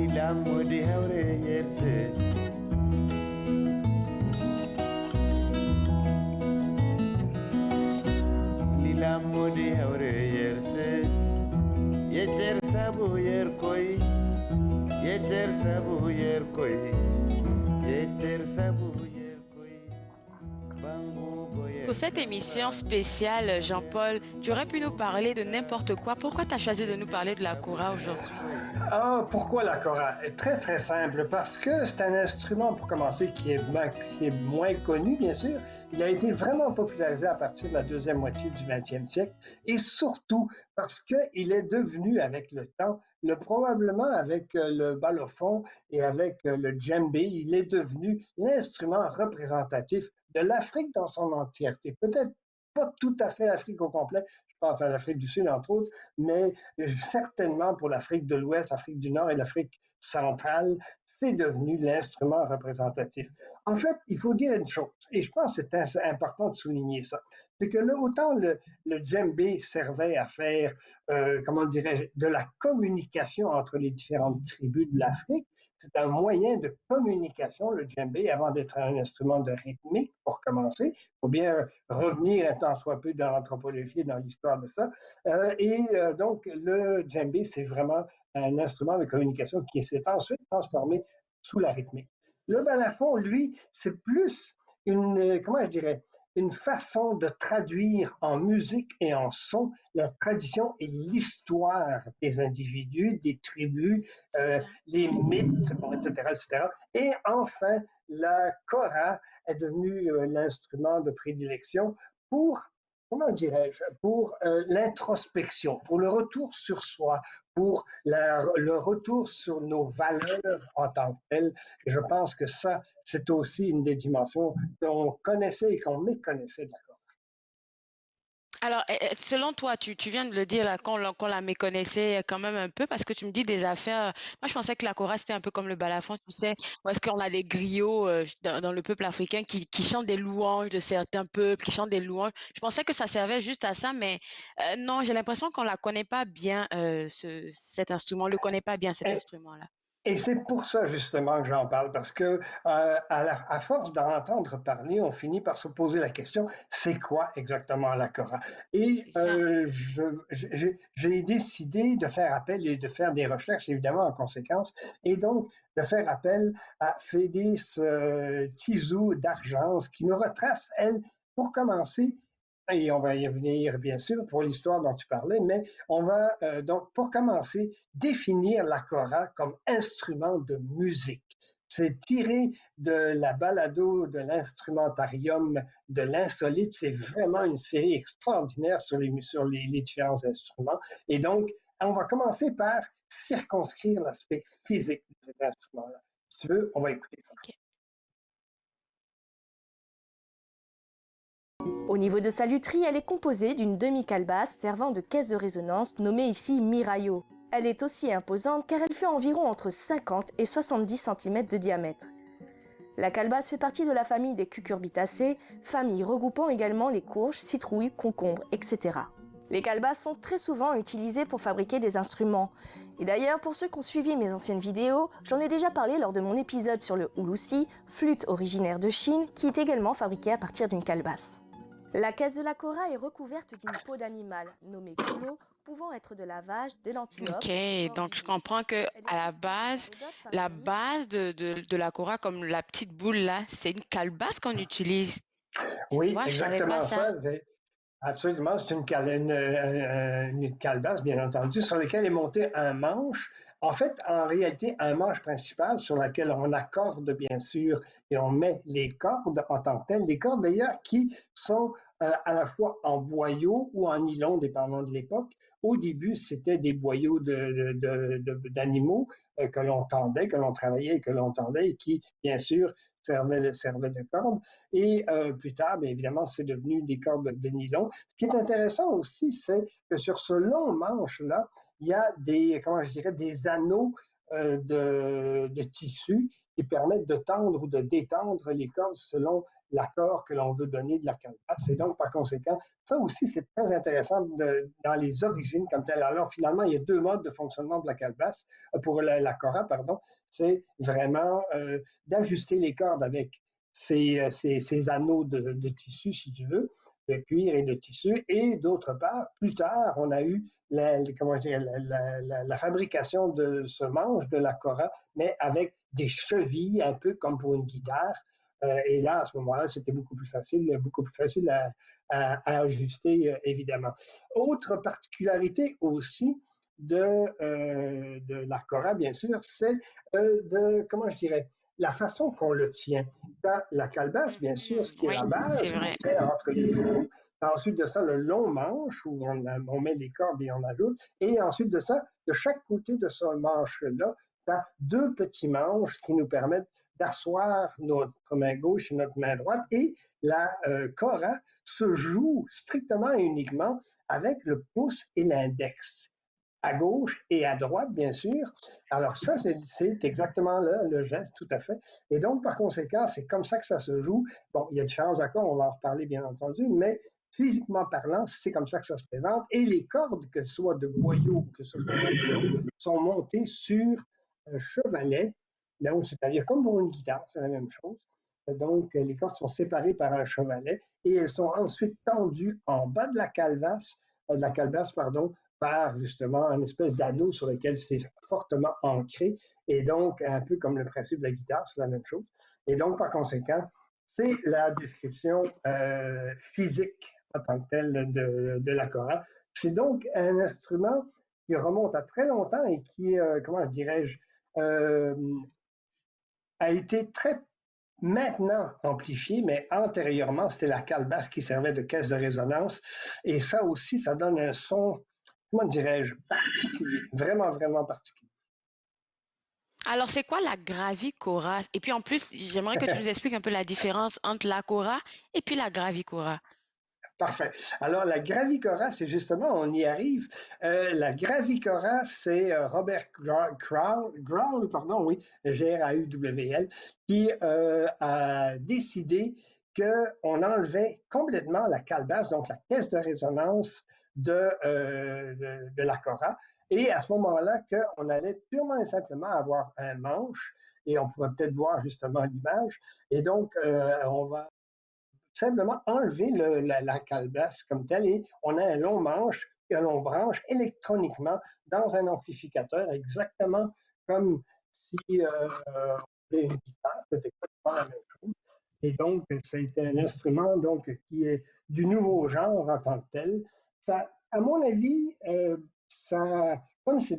Nilamudi hawre yerse Nilamudi hawre yerse Yeter sabu yer koi Yeter sabu yer koi Yeter sabu yer koi Bangu goyer Pour cette émission spéciale, Jean-Paul, tu aurais pu nous parler de n'importe quoi. Pourquoi tu as choisi de nous parler de la kora aujourd'hui? Ah, pourquoi la kora? Très très simple, parce que c'est un instrument, pour commencer, qui est moins connu, bien sûr. Il a été vraiment popularisé à partir de la deuxième moitié du 20e siècle, et surtout parce qu'il est devenu, avec le temps, probablement avec le balafon et avec le djembé, il est devenu l'instrument représentatif de l'Afrique dans son entièreté. Peut-être pas tout à fait l'Afrique au complet, je pense à l'Afrique du Sud, entre autres, mais certainement pour l'Afrique de l'Ouest, l'Afrique du Nord et l'Afrique centrale, c'est devenu l'instrument représentatif. En fait, il faut dire une chose, et je pense que c'est important de souligner ça, c'est que autant le djembé servait à faire, comment dirais-je, de la communication entre les différentes tribus de l'Afrique, c'est un moyen de communication, le djembé, avant d'être un instrument de rythmique, pour commencer. Il faut bien revenir un tant soit peu dans l'anthropologie et dans l'histoire de ça. Donc, le djembé, c'est vraiment un instrument de communication qui s'est ensuite transformé sous la rythmique. Le balafon, lui, c'est plus comment je dirais, une façon de traduire en musique et en son la tradition et l'histoire des individus, des tribus, les mythes, bon, etc., etc. Et enfin, la kora est devenue l'instrument de prédilection pour, comment dirais-je, pour l'introspection, pour le retour sur soi, pour le retour sur nos valeurs en tant que telles. Et je pense que ça, c'est aussi une des dimensions qu'on connaissait et qu'on méconnaissait, d'accord. Alors, selon toi, tu viens de le dire là, qu'on la méconnaissait quand même un peu, parce que tu me dis des affaires. Moi, je pensais que la kora, c'était un peu comme le balafon, tu sais, où est-ce qu'on a des griots dans le peuple africain qui chantent des louanges de certains peuples, qui chantent des louanges. Je pensais que ça servait juste à ça, mais non, j'ai l'impression qu'on la connaît pas bien, cet instrument, on le connaît pas bien, cet Et, instrument-là. Et c'est pour ça justement que j'en parle, parce que à force d'en entendre parler, on finit par se poser la question, c'est quoi exactement la Cora? Et C'est ça. j'ai décidé de faire appel et de faire des recherches, évidemment, en conséquence, et donc de faire appel à Fédis Tizou d'Argence, qui nous retrace, elle, pour commencer, et on va y revenir bien sûr pour l'histoire dont tu parlais, mais on va donc pour commencer définir la kora comme instrument de musique. C'est tiré de la balado de l'instrumentarium de l'insolite. C'est vraiment une série extraordinaire sur les différents instruments. Et donc, on va commencer par circonscrire l'aspect physique de cet instrument-là. Si tu veux, on va écouter ça. Ok. Au niveau de sa lutherie, elle est composée d'une demi-calebasse servant de caisse de résonance nommée ici miraillot. Elle est aussi imposante car elle fait environ entre 50 et 70 cm de diamètre. La calebasse fait partie de la famille des cucurbitacées, famille regroupant également les courges, citrouilles, concombres, etc. Les calebasses sont très souvent utilisées pour fabriquer des instruments. Et d'ailleurs, pour ceux qui ont suivi mes anciennes vidéos, j'en ai déjà parlé lors de mon épisode sur le hulusi, flûte originaire de Chine, qui est également fabriquée à partir d'une calebasse. La caisse de la kora est recouverte d'une peau d'animal, nommée kulo, pouvant être de la vache, de l'antilope. Ok, donc je comprends que à la base de la kora, comme la petite boule là, c'est une calebasse qu'on utilise. Tu Oui, vois, je savais pas exactement ça. ça. Absolument, c'est une calebasse, bien entendu, sur laquelle est monté un manche. En fait, en réalité, un manche principal sur lequel on accorde, bien sûr, et on met les cordes en tant que telles. Des cordes, d'ailleurs, qui sont à la fois en boyau ou en nylon, dépendant de l'époque. Au début, c'était des boyaux d'animaux que l'on tendait, que l'on travaillait, que l'on tendait, et qui, bien sûr, servaient de cordes. Et plus tard, bien évidemment, c'est devenu des cordes de nylon. Ce qui est intéressant aussi, c'est que sur ce long manche-là, il y a des, comment je dirais, des anneaux de tissu qui permettent de tendre ou de détendre les cordes selon l'accord que l'on veut donner de la calebasse. Et donc, par conséquent, ça aussi, c'est très intéressant dans les origines comme telles. Alors, finalement, il y a deux modes de fonctionnement de la calebasse, pour la cora, pardon. C'est vraiment d'ajuster les cordes avec ces anneaux de tissu, si tu veux, de cuir et de tissu. Et d'autre part, plus tard, on a eu comment je dirais, la fabrication de ce manche, de la cora, mais avec des chevilles, un peu comme pour une guitare. Et là, à ce moment-là, c'était beaucoup plus facile à ajuster, évidemment. Autre particularité aussi de la cora, bien sûr, c'est comment je dirais, la façon qu'on le tient. Dans la calebasse, bien sûr, ce qui est Oui, la base, c'est on vrai. tient entre les genoux. Ensuite de ça, le long manche où on met les cordes et on ajoute. Et ensuite de ça, de chaque côté de ce manche-là, tu as deux petits manches qui nous permettent d'asseoir notre main gauche et notre main droite. Et la cora se joue strictement et uniquement avec le pouce et l'index, à gauche et à droite, bien sûr. Alors ça, c'est exactement le geste, tout à fait. Et donc, par conséquent, c'est comme ça que ça se joue. Bon, il y a différents accords, on va en reparler, bien entendu, mais physiquement parlant, c'est comme ça que ça se présente. Et les cordes, que ce soit de boyau ou que ce soit de violon, sont montées sur un chevalet, donc c'est-à-dire comme pour une guitare, c'est la même chose. Donc, les cordes sont séparées par un chevalet et elles sont ensuite tendues en bas de la calebasse, pardon, par justement une espèce d'anneau sur lequel c'est fortement ancré. Et donc, un peu comme le principe de la guitare, c'est la même chose. Et donc, par conséquent, c'est la description physique en tant que telle de la cora. C'est donc un instrument qui remonte à très longtemps et qui, comment dirais-je, a été très maintenant amplifié, mais antérieurement, c'était la calebasse qui servait de caisse de résonance. Et ça aussi, ça donne un son, comment dirais-je, particulier, vraiment, vraiment particulier. Alors, c'est quoi la gravicora? Et puis en plus, j'aimerais que tu nous expliques un peu la différence entre la cora et puis la gravicora. Parfait. Alors, la gravicora, c'est justement, on y arrive. La gravicora, c'est Robert Graul, pardon, oui, Graul, qui a décidé qu'on enlevait complètement la calebasse, donc la caisse de résonance de la cora. Et à ce moment-là, qu'on allait purement et simplement avoir un manche, et on pourrait peut-être voir justement l'image. Et donc, on va simplement enlever la calebasse comme telle et on a un long manche que l'on branche électroniquement dans un amplificateur, exactement comme si on avait une guitare, c'est exactement la même chose. Et donc, c'est un instrument donc, qui est du nouveau genre en tant que tel. Ça, à mon avis, ça, comme c'est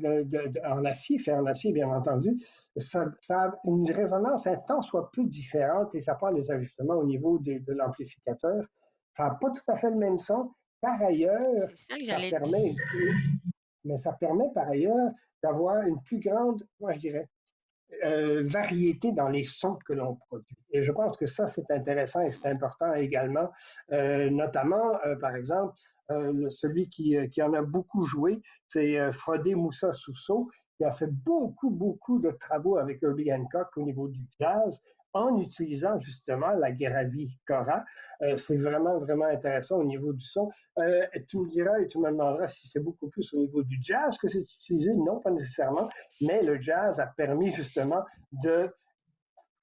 en acier, fait en acier, bien entendu, ça a une résonance un tant soit peu différente et ça prend des ajustements au niveau de l'amplificateur. Ça n'a pas tout à fait le même son. Par ailleurs, C'est ça que ça j'allais permet, dire. mais ça permet par ailleurs d'avoir une plus grande, moi je dirais, variété dans les sons que l'on produit. Et je pense que ça, c'est intéressant et c'est important également, notamment, par exemple, celui qui en a beaucoup joué, c'est Frodé Moussa Sousso, qui a fait beaucoup, beaucoup de travaux avec Herbie Hancock au niveau du jazz en utilisant justement la gravicora. C'est vraiment, vraiment intéressant au niveau du son. Tu me diras et tu me demanderas si c'est beaucoup plus au niveau du jazz que c'est utilisé. Non, pas nécessairement, mais le jazz a permis justement de,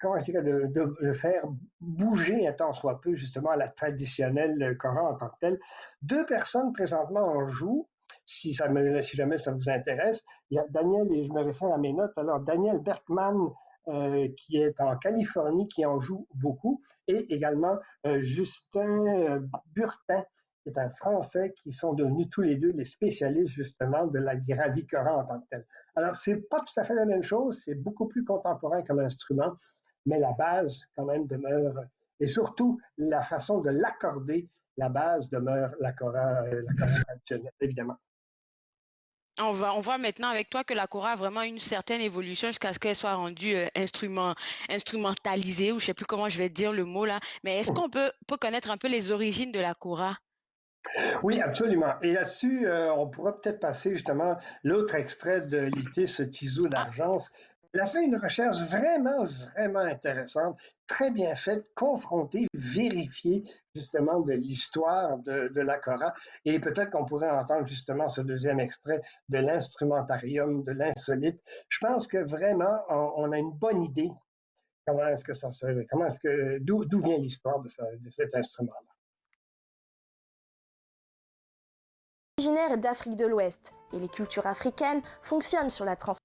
comment je dirais, de faire bouger un tant soit peu justement la traditionnelle cora en tant que telle. Deux personnes présentement en jouent. Si jamais ça vous intéresse, il y a Daniel, et je me réfère à mes notes, alors Daniel Berkman, qui est en Californie, qui en joue beaucoup, et également Justin Burtin, qui est un Français, qui sont devenus tous les deux les spécialistes justement de la gravicora en tant que telle. Alors, c'est pas tout à fait la même chose, c'est beaucoup plus contemporain comme instrument, mais la base quand même demeure, et surtout la façon de l'accorder, la base demeure la cora traditionnelle, évidemment. On voit maintenant avec toi que la cora a vraiment une certaine évolution jusqu'à ce qu'elle soit rendue instrumentalisée, ou je sais plus comment je vais dire le mot là. Mais est-ce qu'on peut connaître un peu les origines de la cora? Oui, absolument. Et là-dessus, on pourra peut-être passer justement l'autre extrait de Litée, ce tisou Ah, d'argence. Elle a fait une recherche vraiment, vraiment intéressante, très bien faite, confrontée, vérifiée justement de l'histoire de la Cora. Et peut-être qu'on pourrait entendre justement ce deuxième extrait de l'instrumentarium, de l'insolite. Je pense que vraiment, on a une bonne idée comment est-ce que ça se, comment est-ce que, d'où vient l'histoire de cet instrument-là. Originaire d'Afrique de l'Ouest et les cultures africaines fonctionnent sur la transmission.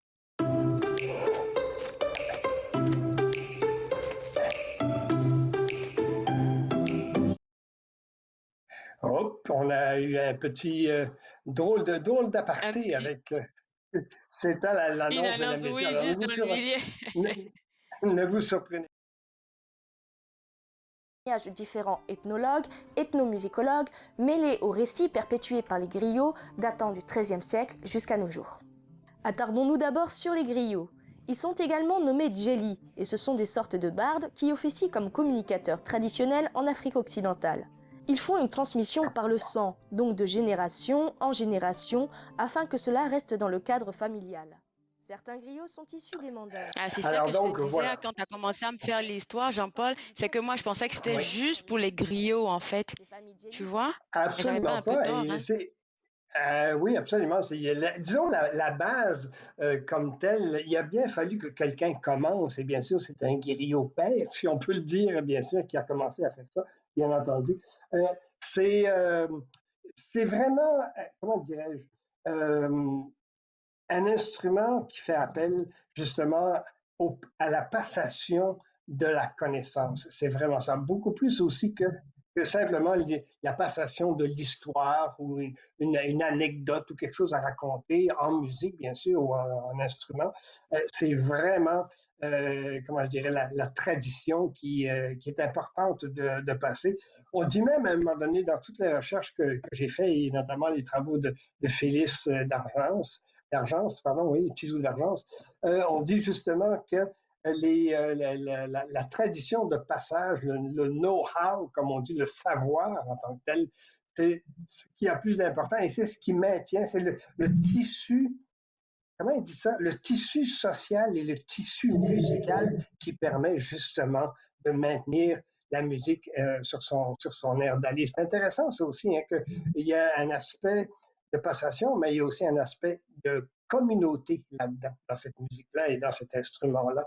Hop, on a eu un petit drôle un d'aparté petit, avec c'était une l'annonce, mesdames annonce, et messieurs. oui, Alors juste dans le milieu. ne, ne vous surprenez De différents ethnologues, ethnomusicologues, mêlés aux récits perpétués par les griots datant du XIIIe siècle jusqu'à nos jours. Attardons-nous d'abord sur les griots. Ils sont également nommés djeli, et ce sont des sortes de bardes qui officient comme communicateurs traditionnels en Afrique occidentale. Ils font une transmission par le sang, donc de génération en génération, afin que cela reste dans le cadre familial. Certains griots sont issus des mandingues. Ah, c'est ça Alors que je te donc disais voilà. quand tu as commencé à me faire l'histoire, Jean-Paul, c'est que moi je pensais que c'était Oui, juste pour les griots en fait, Ces familles tu djeli vois? Mais j'avais pas absolument un peu pas. tort, Et hein? c'est oui, absolument. Disons la base comme telle. Il a bien fallu que quelqu'un commence. Et bien sûr, c'est un griot père, si on peut le dire, bien sûr, qui a commencé à faire ça, bien entendu. Euh, c'est c'est vraiment, comment dirais-je, un instrument qui fait appel justement à la passation de la connaissance. C'est vraiment ça. Beaucoup plus aussi que simplement la passation de l'histoire ou une anecdote ou quelque chose à raconter en musique, bien sûr, ou en instrument. C'est vraiment, comment je dirais, la tradition qui est importante de passer. On dit même à un moment donné, dans toutes les recherches que j'ai faites, et notamment les travaux de Félix d'Argence, pardon, oui, Tisou d'Argence, on dit justement que la tradition de passage, le know-how, comme on dit, le savoir en tant que tel, c'est ce qui a plus d'importance et c'est ce qui maintient, c'est le tissu, comment il dit ça? Le tissu social et le tissu musical qui permet justement de maintenir la musique sur son air d'aller. C'est intéressant ça aussi, hein, qu'il y a un aspect de passation, mais il y a aussi un aspect de communauté là-dedans, dans cette musique-là et dans cet instrument-là.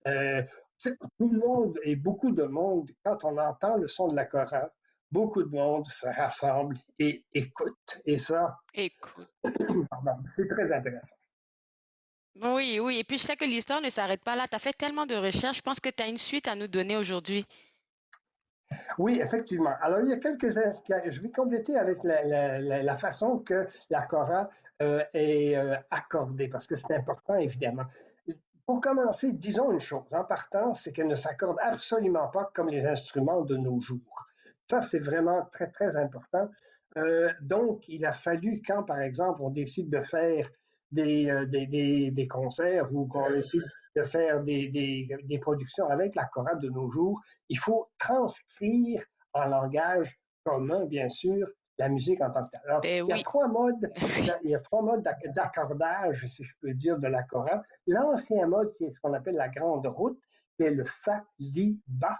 Euh, Tout le monde et beaucoup de monde, quand on entend le son de la chorale, beaucoup de monde se rassemble et écoute. Et ça, Écoute. pardon, c'est très intéressant. Oui, oui, et puis je sais que l'histoire ne s'arrête pas là. Tu as fait tellement de recherches, je pense que tu as une suite à nous donner aujourd'hui. Oui, effectivement. Alors, il y a je vais compléter avec la façon que la Cora est accordée, parce que c'est important, évidemment. Pour commencer, disons une chose. En partant, c'est qu'elle ne s'accorde absolument pas comme les instruments de nos jours. Ça, c'est vraiment très, très important. Donc, il a fallu, quand, par exemple, on décide de faire des concerts ou qu'on décide de faire des productions avec la chorale de nos jours, il faut transcrire en langage commun, bien sûr, la musique en tant que telle. Alors, Ben il y a oui, trois modes, oui. il y a trois modes d'accordage, si je peux dire, de la chorale. L'ancien mode, qui est ce qu'on appelle la grande route, qui est le sa-li-ba.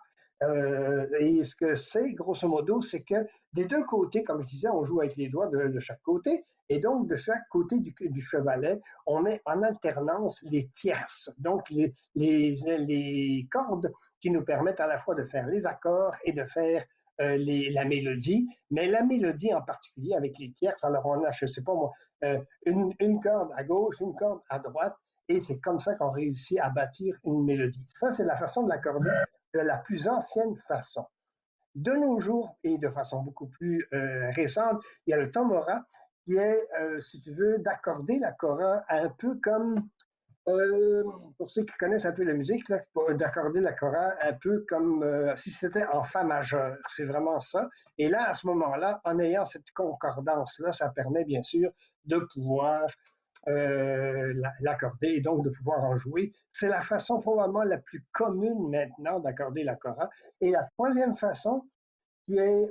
Et ce que c'est, grosso modo, c'est que des deux côtés, comme je disais, on joue avec les doigts de chaque côté. Et donc, de chaque côté du chevalet, on met en alternance les tierces, donc les cordes qui nous permettent à la fois de faire les accords et de faire la mélodie, mais la mélodie en particulier avec les tierces, alors on a, je ne sais pas moi, une corde à gauche, une corde à droite, et c'est comme ça qu'on réussit à bâtir une mélodie. Ça, c'est la façon de l'accorder de la plus ancienne façon. De nos jours, et de façon beaucoup plus récente, il y a le tomora, qui est, si tu veux, d'accorder la cora un peu comme, pour ceux qui connaissent un peu la musique, d'accorder la cora un peu comme si c'était en fa majeur. C'est vraiment ça. Et là, à ce moment-là, en ayant cette concordance-là, ça permet bien sûr de pouvoir l'accorder et donc de pouvoir en jouer. C'est la façon probablement la plus commune maintenant d'accorder la cora. Et la troisième façon, qui est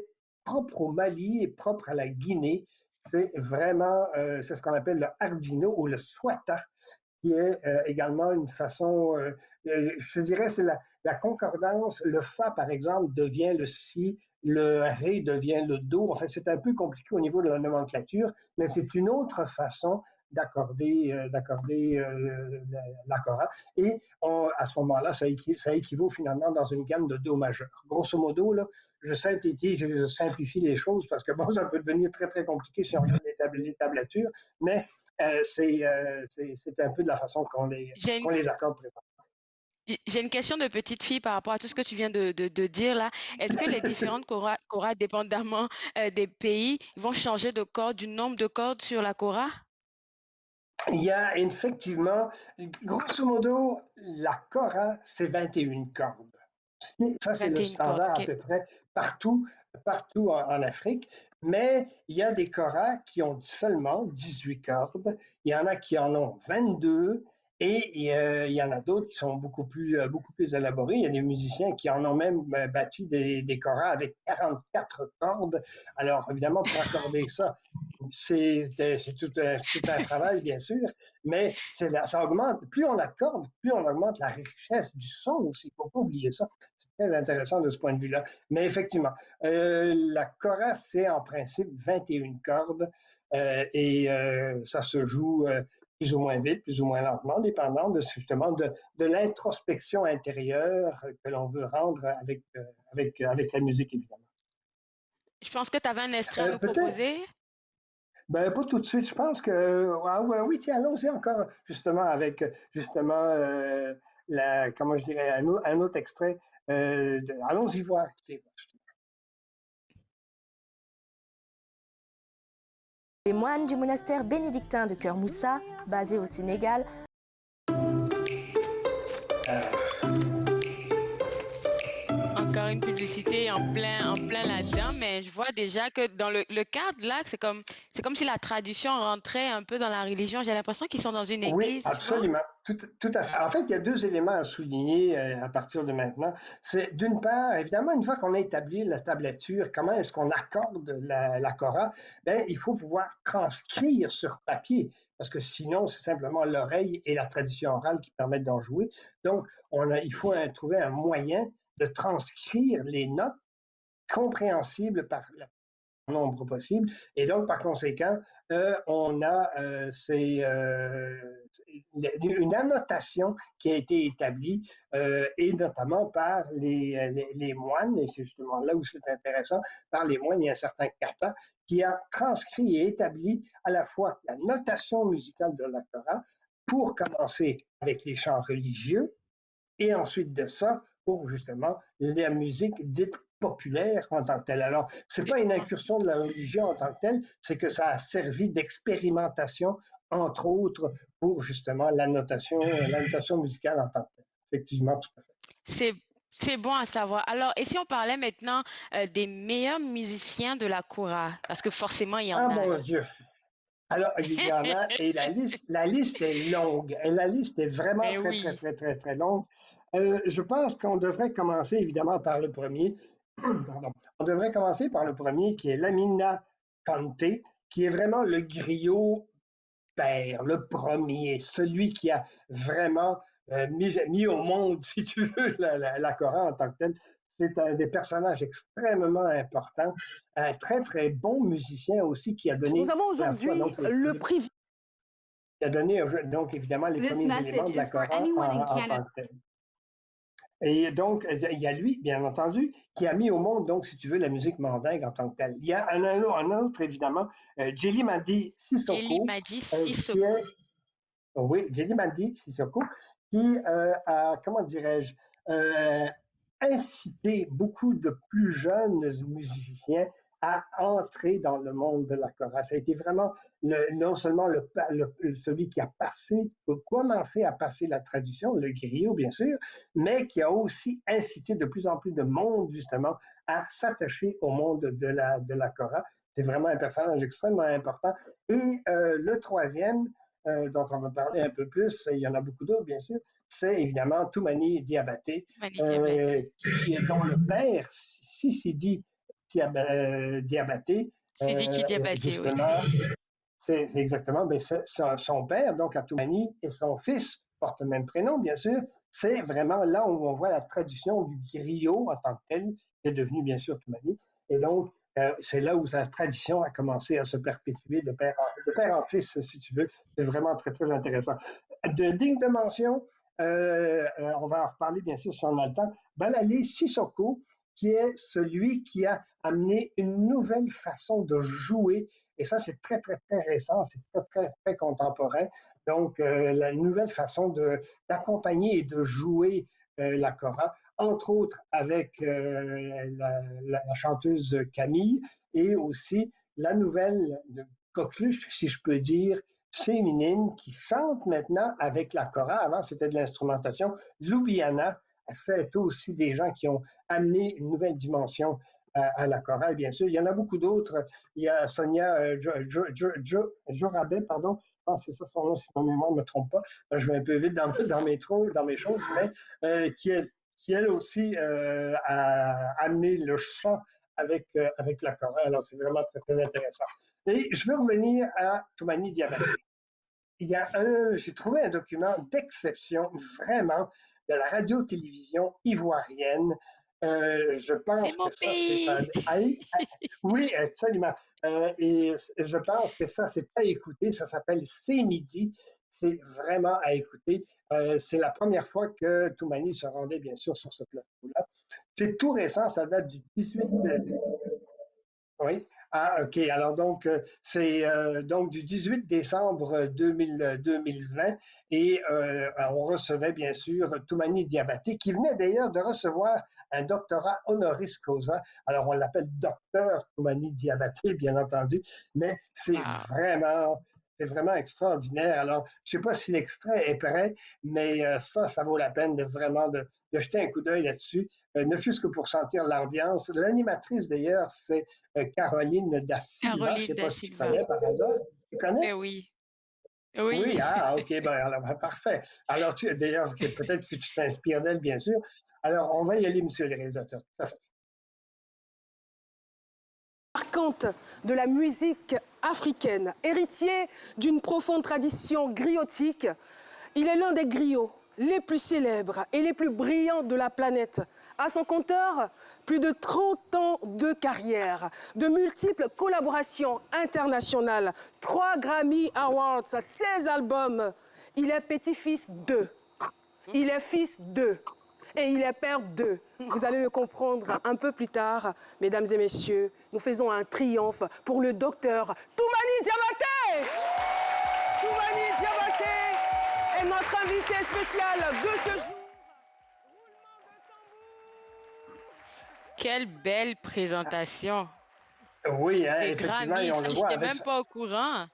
propre au Mali et propre à la Guinée. C'est vraiment, c'est ce qu'on appelle le hardino ou le swata, qui est également une façon, je dirais, c'est la concordance. Le fa, par exemple, devient le si, le ré devient le do. Enfin, c'est un peu compliqué au niveau de la nomenclature, mais c'est une autre façon d'accorder l'accorat. Et à ce moment-là, ça équivaut finalement dans une gamme de do majeur. Grosso modo, là, je simplifie les choses parce que bon, ça peut devenir très, très compliqué si on regarde les tablatures, mais c'est un peu de la façon J'ai une, qu'on les accorde présentement. j'ai une question de petite fille par rapport à tout ce que tu viens de dire là. Est-ce que les différentes koras, dépendamment des pays, vont changer de cordes, du nombre de cordes sur la kora? Il y a effectivement, grosso modo, la kora, c'est 21 cordes. Ça, c'est le 21 cordes, standard à ok. peu près partout en Afrique. Mais il y a des koras qui ont seulement 18 cordes. Il y en a qui en ont 22. Et il y en a d'autres qui sont beaucoup plus élaborés. Il y a des musiciens qui en ont même bâti des koras avec 44 cordes. Alors, évidemment, pour accorder ça, c'est tout un travail, bien sûr, mais ça augmente. Plus on accorde, plus on augmente la richesse du son aussi. Il ne faut pas oublier ça. C'est très intéressant de ce point de vue-là. Mais effectivement, la kora, c'est en principe 21 cordes et ça se joue plus ou moins vite, plus ou moins lentement, dépendant justement de l'introspection intérieure que l'on veut rendre avec la musique, évidemment. Je pense que tu avais un extrait à nous Peut-être, proposer. ben, pas tout de suite. Je pense que, oui, tiens, allons-y encore, justement, avec, justement, comment je dirais, un autre extrait. Allons-y voir. Écoutez. Les moines du monastère bénédictin de Cœur Moussa, basé au Sénégal, Encore une publicité en plein là-dedans, mais je vois déjà que dans le cadre là, c'est comme si la tradition rentrait un peu dans la religion. J'ai l'impression qu'ils sont dans une Oui, église, tu vois? absolument. Tout à fait. En fait, il y a deux éléments à souligner à partir de maintenant. C'est d'une part, évidemment, une fois qu'on a établi la tablature, comment est-ce qu'on accorde la kora? Ben, il faut pouvoir transcrire sur papier, parce que sinon, c'est simplement l'oreille et la tradition orale qui permettent d'en jouer. Donc, il faut trouver un moyen de transcrire les notes compréhensibles par nombre possible. Et donc, par conséquent, on a une annotation qui a été établie, et notamment par les moines, et c'est justement là où c'est intéressant, par les moines, il y a un certain kata qui a transcrit et établi à la fois la notation musicale de la Torah pour commencer avec les chants religieux, et ensuite de ça, pour justement la musique dite populaire en tant que telle. Alors, ce n'est pas une incursion de la religion en tant que telle, c'est que ça a servi d'expérimentation, entre autres, pour justement la notation musicale en tant que telle. Effectivement, tout à fait. C'est c'est bon à savoir. Alors, et si on parlait maintenant des meilleurs musiciens de la kora? Parce que forcément, il y en Ah a mon là. Dieu! Alors, il y en a, et la liste est longue. Et la liste est vraiment Mais très, très, oui. très, très, très longue. Je pense qu'on devrait commencer évidemment par le premier. Pardon. On devrait commencer par le premier qui est Lamina Kanté, qui est vraiment le griot père, le premier, celui qui a vraiment mis au monde, si tu veux, la Coran en tant que telle. C'est un des personnages extrêmement importants, un très, très bon musicien aussi qui a Nous donné avons à la fois aujourd'hui donc, le privilège. qui a donné donc évidemment les This premiers éléments message de la is for Coran anyone in en Canada. tant que tel. Et donc, il y a lui, bien entendu, qui a mis au monde, donc, si tu veux, la musique mandingue en tant que telle. Il y a un autre, évidemment, Djeli Madi Jelly Sissoko, m'a dit qui est, Sissoko. oui, Djeli Madi Sissoko, qui a, comment dirais-je, euh, incité beaucoup de plus jeunes musiciens à entrer dans le monde de la chorale. Ça a été vraiment non seulement celui qui a commencé à passer la tradition, le griot bien sûr, mais qui a aussi incité de plus en plus de monde justement à s'attacher au monde de la chorale. C'est vraiment un personnage extrêmement important. Et le troisième, dont on va parler un peu plus, il y en a beaucoup d'autres bien sûr, c'est évidemment Toumani Diabaté, Mani Diabaté. dont le père, Sidi Diabaté, Sidiki Diabaté, oui. justement, c'est exactement, mais son père, donc Atoumani, et son fils portent le même prénom, bien sûr. C'est vraiment là où on voit la tradition du griot en tant que tel, qui est devenu, bien sûr, Toumani. Et donc, c'est là où la tradition a commencé à se perpétuer de père en fils, si tu veux. C'est vraiment très, très intéressant. De digne de mention, on va en reparler, bien sûr, si on a le temps, Balali Sissoko, qui est celui qui a amené une nouvelle façon de jouer. Et ça, c'est très, très, très récent, c'est très, très, très contemporain. Donc, la nouvelle façon d'accompagner et de jouer la kora, entre autres avec la chanteuse Camille, et aussi la nouvelle coqueluche, si je peux dire, féminine, qui chante maintenant avec la kora. Avant, c'était de l'instrumentation. Ljubljana, c'est aussi des gens qui ont amené une nouvelle dimension à la chorale, bien sûr. Il y en a beaucoup d'autres. Il y a Sonia Jorabet, pardon. Je pense que c'est ça son nom, si ma mémoire ne me trompe pas. Je vais un peu vite dans mes choses, mais qui elle aussi a amené le chant avec la chorale. Alors, c'est vraiment très, très intéressant. Et je veux revenir à Toumani Diabaté. J'ai trouvé un document d'exception, vraiment, de la radio-télévision ivoirienne. Je pense C'est mon que ça, pays! oui, absolument. Et je pense que ça, c'est à écouter. Ça s'appelle C'est midi. C'est vraiment à écouter. C'est la première fois que Toumani se rendait, bien sûr, sur ce plateau-là. C'est tout récent, ça date du 18. Oui. Ah, OK. Alors, donc, c'est donc du 18 décembre 2020 et on recevait, bien sûr, Toumani Diabaté, qui venait d'ailleurs de recevoir un doctorat honoris causa. Alors, on l'appelle docteur Toumani Diabaté, bien entendu, mais c'est vraiment extraordinaire. Alors, je ne sais pas si l'extrait est prêt, mais ça vaut la peine de jeter un coup d'œil là-dessus, ne fût-ce que pour sentir l'ambiance. L'animatrice, d'ailleurs, c'est Caroline Da Silva. Je ne Caroline sais Da pas si tu Silva. connais par hasard. Tu connais? Mais oui. Oui, Oui. OK, ben, alors, parfait. Alors, d'ailleurs, peut-être que tu t'inspires d'elle, bien sûr. Alors, on va y aller, monsieur le réalisateur. Marquante de la musique africaine, héritier d'une profonde tradition griotique, il est l'un des griots les plus célèbres et les plus brillants de la planète. À son compteur, plus de 30 ans de carrière, de multiples collaborations internationales, 3 Grammy Awards, 16 albums. Il est petit-fils d'eux. Il est fils d'eux. Et il est père d'eux. Vous allez le comprendre un peu plus tard. Mesdames et messieurs, nous faisons un triomphe pour le docteur Toumani Diabaté. Toumani Diabaté est notre invité spécial de ce jour. Quelle belle présentation. Oui, hein, Les effectivement, Grammys, et on ça, le je voit n'étais avec même pas au courant.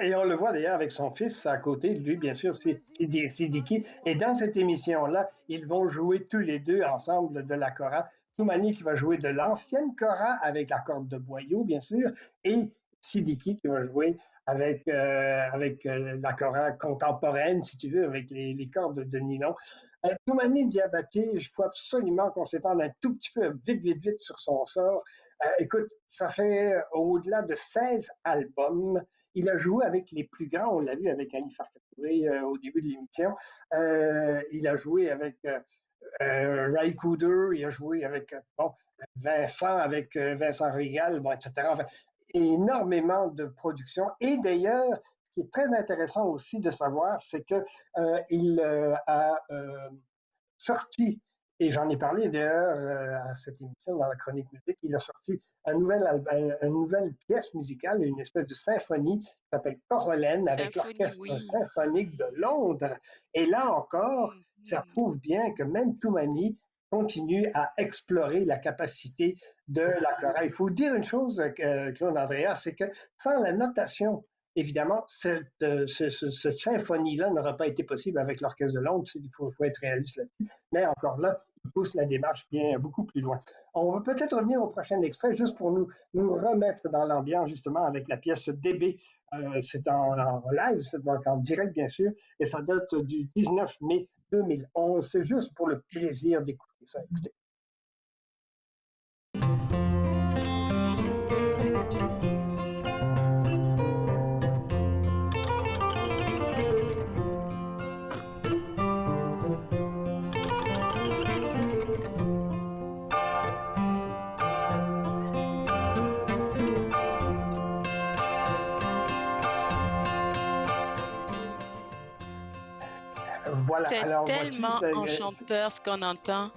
Et on le voit d'ailleurs avec son fils à côté de lui, bien sûr, c'est Sidiki. Et dans cette émission-là, ils vont jouer tous les deux ensemble de la kora. Toumani qui va jouer de l'ancienne kora avec la corde de boyau, bien sûr, et Sidiki qui va jouer avec la kora contemporaine, si tu veux, avec les cordes de nylon. Toumani Diabaté, il faut absolument qu'on s'étende un tout petit peu vite sur son sort. Écoute, ça fait au-delà de 16 albums. Il a joué avec les plus grands, on l'a vu avec Ali Farka Touré au début de l'émission. Il a joué avec Ray Cooder, il a joué avec Vincent, Vincent Régal, etc. Enfin, énormément de productions. Et d'ailleurs, ce qui est très intéressant aussi de savoir, c'est qu'il a sorti, et j'en ai parlé d'ailleurs à cette émission dans la chronique musique, il a sorti une nouvelle pièce musicale, une espèce de symphonie qui s'appelle Corolène avec l'Orchestre symphonique de Londres. Et là encore, ça prouve bien que même Toumani continue à explorer la capacité de la chorale. Il faut dire une chose, Claude Andrea, c'est que sans la notation, évidemment, cette symphonie-là n'aurait pas été possible avec l'Orchestre de Londres. Il faut être réaliste là-dessus. Mais encore là, il pousse la démarche bien beaucoup plus loin. On va peut-être revenir au prochain extrait, juste pour nous remettre dans l'ambiance, justement, avec la pièce DB. C'est en live, c'est donc en direct, bien sûr, et ça date du 19 mai 2011. C'est juste pour le plaisir d'écouter ça. Écoutez. Voilà. C'est Alors, vois-tu, tellement enchanteur ce qu'on entend.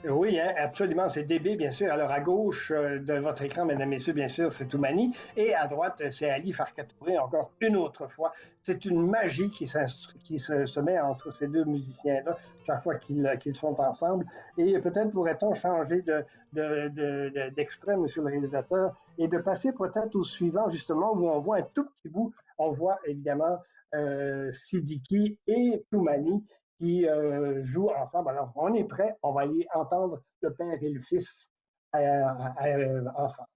oui, hein, absolument. C'est DB, bien sûr. Alors, à gauche de votre écran, mesdames, messieurs, bien sûr, c'est Toumani. Et à droite, c'est Ali Farka Touré, encore une autre fois. C'est une magie qui se met entre ces deux musiciens-là chaque fois qu'ils sont ensemble. Et peut-être pourrait-on changer d'extrait, monsieur le réalisateur, et de passer peut-être au suivant, justement, où on voit un tout petit bout. On voit évidemment Sidiki et Toumani qui jouent ensemble. Alors, on est prêt, on va aller entendre le père et le fils ensemble.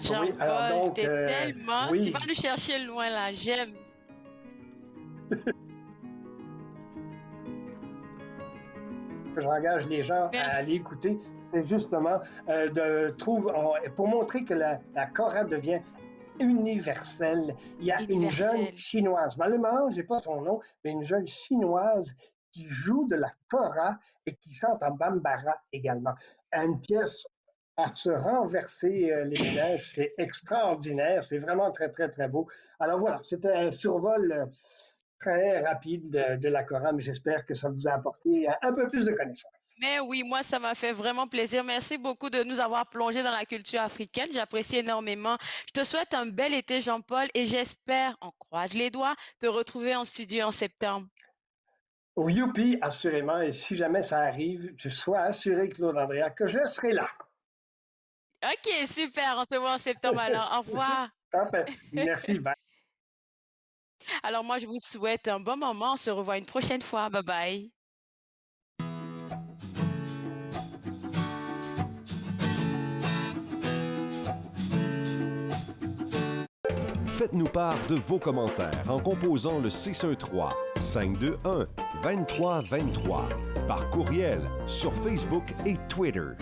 Jean-Paul, t'es tellement... oui. Tu vas nous chercher loin là, j'aime. J'engage les gens à aller écouter. C'est justement pour montrer que la chorale devient universelle. Il y a une jeune chinoise, malheureusement, je n'ai pas son nom, mais une jeune chinoise qui joue de la kora et qui chante en bambara également. Une pièce à se renverser les ménages, c'est extraordinaire, c'est vraiment très, très, très beau. Alors voilà, c'était un survol très rapide de la kora, mais j'espère que ça vous a apporté un peu plus de connaissances. Mais oui, moi, ça m'a fait vraiment plaisir. Merci beaucoup de nous avoir plongé dans la culture africaine. J'apprécie énormément. Je te souhaite un bel été, Jean-Paul, et j'espère, on croise les doigts, te retrouver en studio en septembre. Au Youpi, assurément, et si jamais ça arrive, je sois assuré, Claude Andrea, que je serai là. OK, super. On se voit en septembre alors. Au revoir. Parfait. Merci. Bye. Alors moi, je vous souhaite un bon moment. On se revoit une prochaine fois. Bye bye. Faites-nous part de vos commentaires en composant le 613-521-2323 par courriel sur Facebook et Twitter.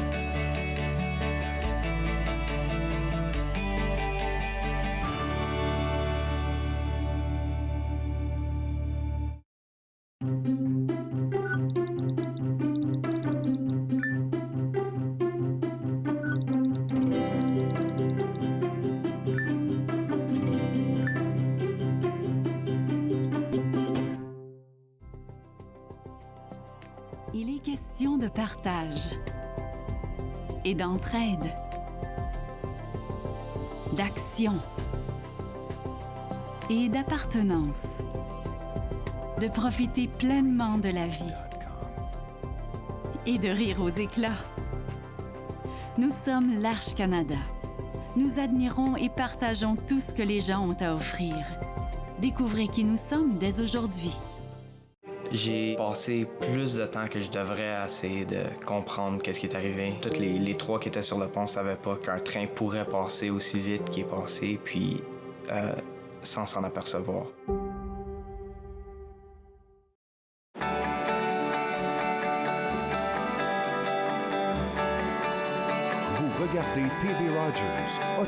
Il est question de partage et d'entraide, d'action et d'appartenance, de profiter pleinement de la vie et de rire aux éclats. Nous sommes l'Arche Canada. Nous admirons et partageons tout ce que les gens ont à offrir. Découvrez qui nous sommes dès aujourd'hui. J'ai passé plus de temps que je devrais à essayer de comprendre qu'est-ce qui est arrivé. Tous les trois qui étaient sur le pont ne savaient pas qu'un train pourrait passer aussi vite qu'il est passé, puis sans s'en apercevoir. Vous regardez TV Rogers,